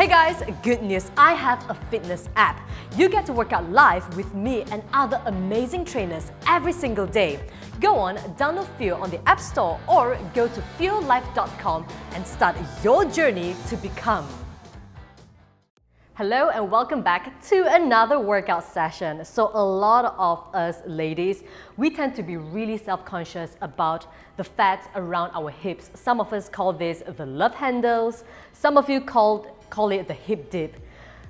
Hey guys, good news, I have a fitness app. You get to work out live with me and other amazing trainers every single day. Go on, download Feel on the App Store or go to feellife.com and start your journey to become. Hello and welcome back to another workout session. So a lot of us ladies, we tend to be really self-conscious about the fats around our hips. Some of us call this the love handles. Some of you call it the hip dip.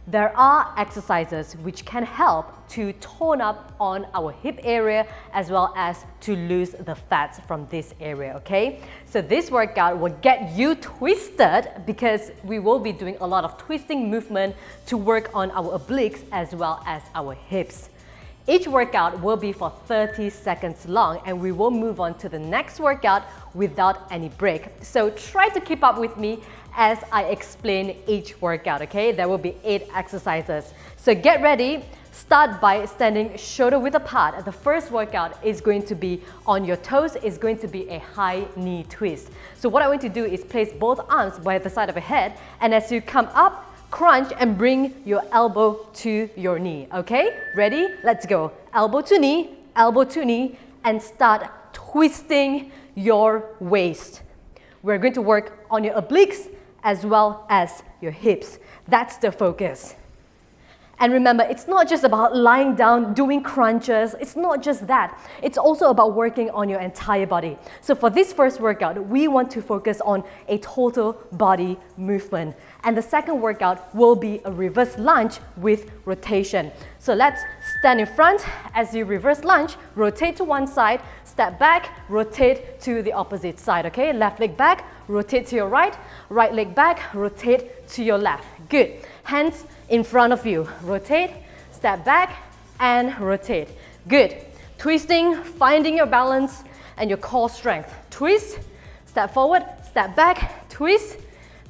There are exercises which can help to tone up on our hip area as well as to lose the fats from this area, okay? So this workout will get you twisted because we will be doing a lot of twisting movement to work on our obliques as well as our hips. Each workout will be for 30 seconds long and we will move on to the next workout without any break. So try to keep up with me as I explain each workout, okay? There will be 8 exercises. So get ready. Start by standing shoulder width apart. The first workout is going to be on your toes, is going to be a high knee twist. So what I want to do is place both arms by the side of your head, and as you come up, crunch and bring your elbow to your knee, okay? Ready? Let's go. Elbow to knee, and start twisting your waist. We're going to work on your obliques as well as your hips. That's the focus. And remember, it's not just about lying down, doing crunches. It's not just that. It's also about working on your entire body. So for this first workout, we want to focus on a total body movement. And the second workout will be a reverse lunge with rotation. So let's stand in front. As you reverse lunge, rotate to one side, step back, rotate to the opposite side, okay? Left leg back, rotate to your right, right leg back, rotate to your left. Good. Hands in front of you. Rotate, step back, and rotate. Good. Twisting, finding your balance and your core strength. Twist, step forward, step back, twist.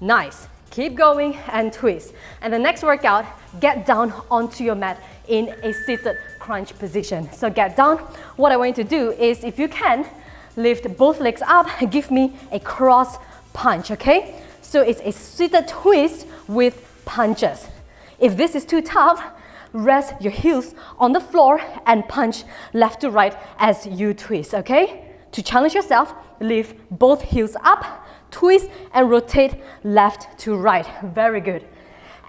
Nice. Keep going and twist. And the next workout, get down onto your mat in a seated crunch position. So get down. What I want you to do is, if you can, lift both legs up, give me a cross punch, okay? So it's a seated twist with punches. If this is too tough, rest your heels on the floor and punch left to right as you twist, okay? To challenge yourself, lift both heels up, twist and rotate left to right. Very good.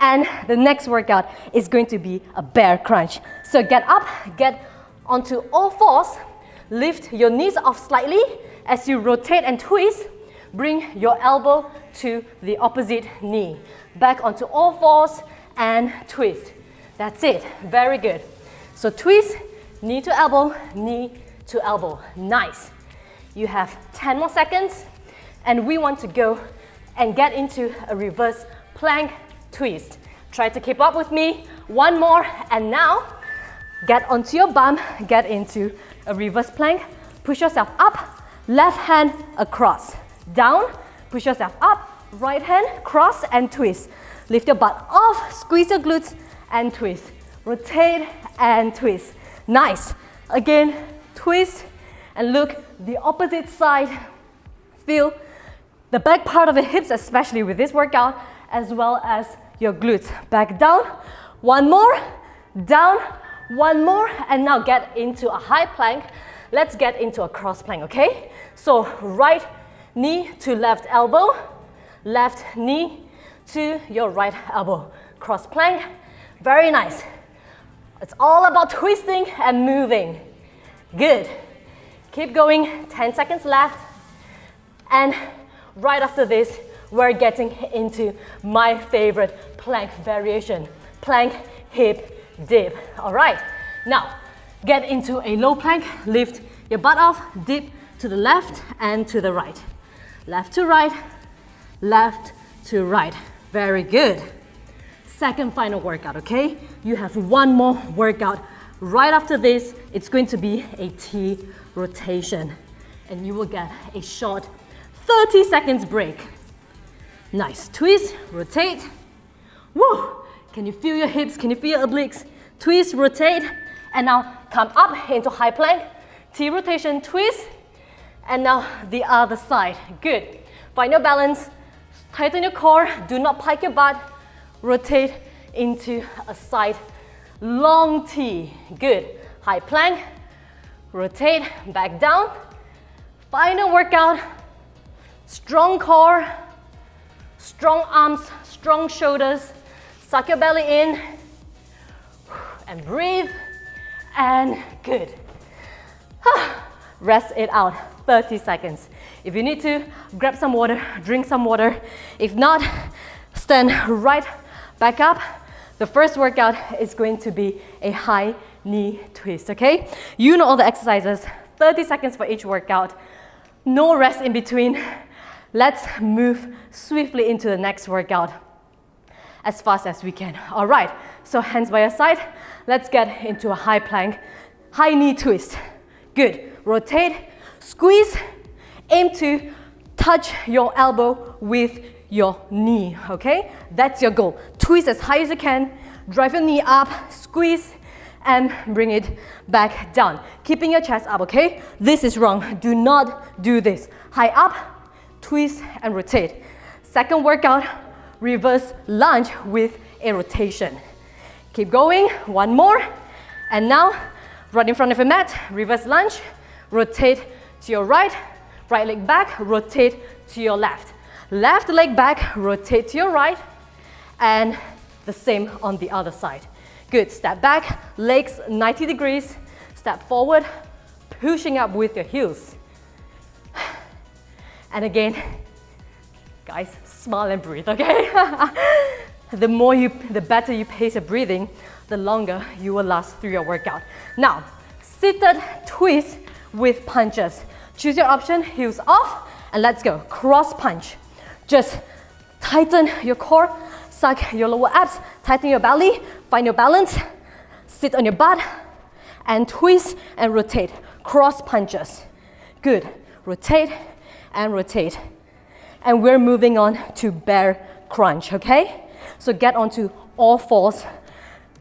And the next workout is going to be a bear crunch. So get up, get onto all fours, lift your knees off slightly as you rotate and twist. Bring your elbow to the opposite knee. Back onto all fours and twist. That's it. Very good. So twist, knee to elbow, knee to elbow. Nice. You have 10 more seconds and we want to go and get into a reverse plank twist. Try to keep up with me. One more, and now get onto your bum, get into a reverse plank. Push yourself up, left hand across. Down, push yourself up, right hand, cross and twist. Lift your butt off, squeeze your glutes and twist. Rotate and twist. Nice. Again, twist and look the opposite side. Feel the back part of the hips, especially with this workout, as well as your glutes. Back down, one more, down, one more, and now get into a high plank. Let's get into a cross plank, okay? So right knee to left elbow, left knee to your right elbow. Cross plank, very nice. It's all about twisting and moving. Good. Keep going, 10 seconds left. And right after this, we're getting into my favorite plank variation. Plank hip dip. All right, now get into a low plank, lift your butt off, dip to the left and to the right. Left to right, left to right. Very good. Second final workout, okay? You have one more workout. Right after this, it's going to be a T rotation. And you will get a short 30 seconds break. Nice. Twist, rotate. Woo! Can you feel your hips? Can you feel your obliques? Twist, rotate. And now come up into high plank. T rotation, twist. And now the other side. Good. Find your balance. Tighten your core. Do not pike your butt. rotate into a side long T. Good. High plank, rotate, back down. Final workout. Strong core, strong arms, strong shoulders. Suck your belly in and breathe, and good. Rest it out, 30 seconds. If you need to, grab some water, drink some water. If not, stand right back up. The first workout is going to be a high knee twist, okay? You know all the exercises, 30 seconds for each workout. No rest in between. Let's move swiftly into the next workout as fast as we can. All right, so hands by your side. Let's get into a high plank, high knee twist. Good. Rotate, squeeze, aim to touch your elbow with your knee, okay? That's your goal. Twist as high as you can, drive your knee up, squeeze, and bring it back down. Keeping your chest up, okay? This is wrong. Do not do this. High up, twist, and rotate. Second workout, reverse lunge with a rotation. Keep going, one more. And now, right in front of your mat, reverse lunge, rotate to your right, right leg back, rotate to your left. Left leg back, rotate to your right, and the same on the other side. Good, step back, legs 90 degrees, step forward, pushing up with your heels. And again, guys, smile and breathe, okay? The better you pace your breathing, the longer you will last through your workout. Now, seated twist with punches. Choose your option, heels off, and let's go. Cross punch. Just tighten your core, suck your lower abs, tighten your belly, find your balance, sit on your butt, and twist and rotate. Cross punches. Good. Rotate and rotate. And we're moving on to bear crunch, okay? So get onto all fours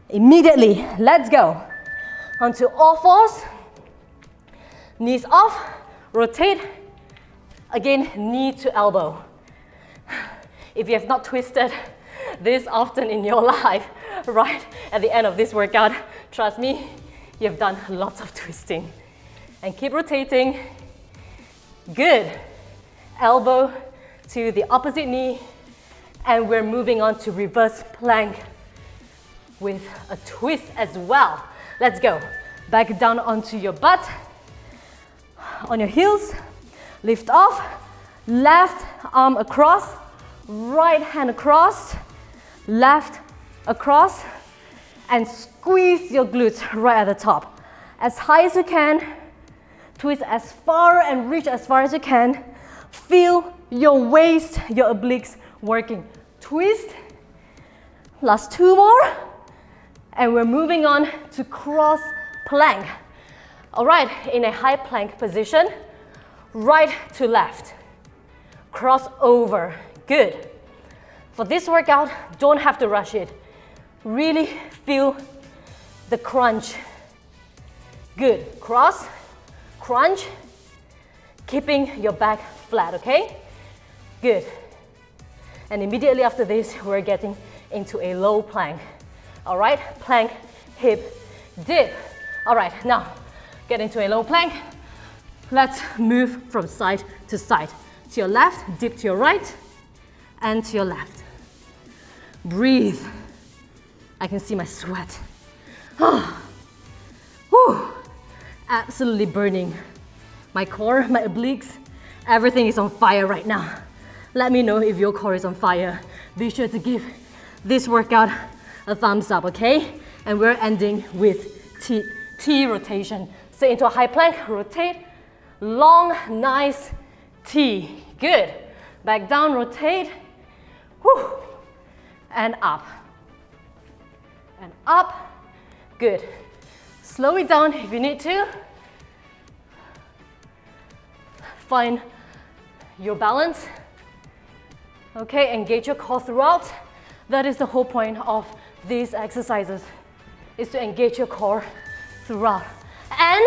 immediately. Let's go. Onto all fours. Knees off, rotate. Again, knee to elbow. If you have not twisted this often in your life, right at the end of this workout, trust me, you've done lots of twisting. And keep rotating. Good. Elbow to the opposite knee. And we're moving on to reverse plank with a twist as well. Let's go. Back down onto your butt. On your heels, lift off, left arm across, right hand across, left across, and squeeze your glutes right at the top. As high as you can, twist as far and reach as far as you can. Feel your waist, your obliques working. Twist, last two more, and we're moving on to cross plank. All right, in a high plank position, right to left, cross over, good. For this workout, don't have to rush it. Really feel the crunch. Good, cross, crunch, keeping your back flat, okay? Good. And immediately after this, we're getting into a low plank. All right, plank, hip, dip. All right, now, get into a low plank. Let's move from side to side. To your left, dip to your right, and to your left. Breathe. I can see my sweat. Whew. Absolutely burning. My core, my obliques, everything is on fire right now. Let me know if your core is on fire. Be sure to give this workout a thumbs up, okay? And we're ending with T rotation. Stay into a high plank, rotate, long, nice T. Good. Back down, rotate. Whew. And up. And up. Good. Slow it down if you need to. Find your balance. Okay, engage your core throughout. That is the whole point of these exercises, is to engage your core throughout. And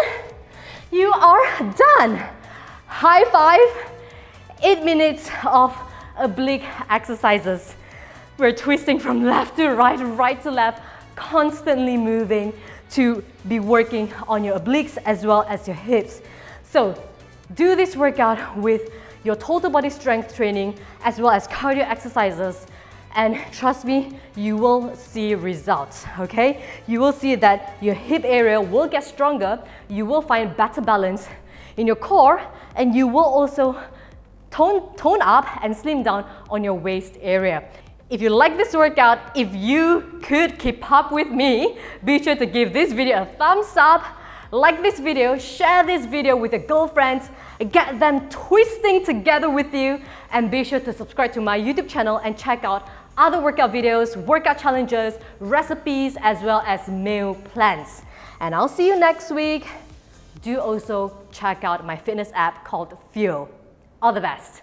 you are done. High five. 8 minutes of oblique exercises. We're twisting from left to right, right to left, constantly moving to be working on your obliques as well as your hips. So do this workout with your total body strength training as well as cardio exercises, and trust me, you will see results, okay? You will see that your hip area will get stronger, you will find better balance in your core, and you will also tone up and slim down on your waist area. If you like this workout, if you could keep up with me, be sure to give this video a thumbs up, like this video, share this video with your girlfriends, get them twisting together with you, and be sure to subscribe to my YouTube channel and check out other workout videos, workout challenges, recipes, as well as meal plans. And I'll see you next week. Do also check out my fitness app called Fuel. All the best.